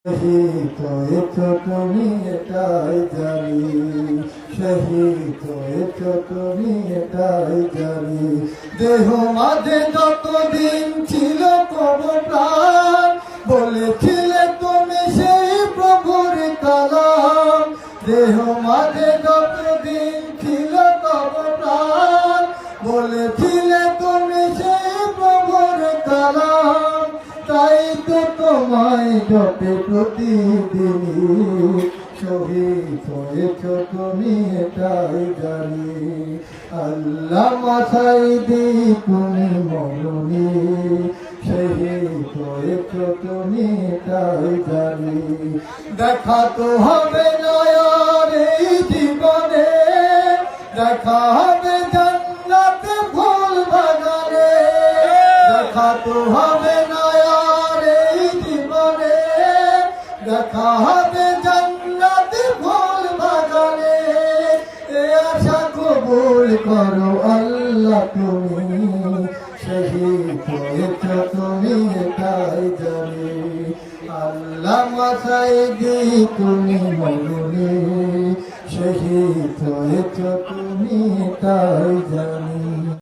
শহীদ হয়েছ তুমি এটাই জানি, শহীদ হয়েছ তুমি এটাই জানি। দেহ মাঝে যতদিন ছিল কবর প্রাণ, বলেছিলে তুমি সেই প্রভুর কালাম। দেহ মাঝে যতদিন ছিল কবর প্রাণ, বলেছিলে তুমি সেই প্রভুর কালাম। তাই তো তোমায় জপে প্রতিদিন, শহীদ হয়েছ তুমি এটাই জানি। আল্লামা সাঈদী তুমি মরণী, শহীদ হয়েছ তুমি এটাই জানি। দেখা তো হবে না আর এই জীবনে, দেখা হবে জান্নাতে ফুল বাগানে। দেখা তো হবে না আর এই জীবনে, দেখা হবে জান্নাতে ফুল বাগানে। এ আশা কবুল করো আল্লাহ তুমি, শহীদ হয়েছ তুমি এটাই জানি। আল্লামা সাঈদী তুমি মরণী, শহীদ হয়েছ তুমি এটাই জানি।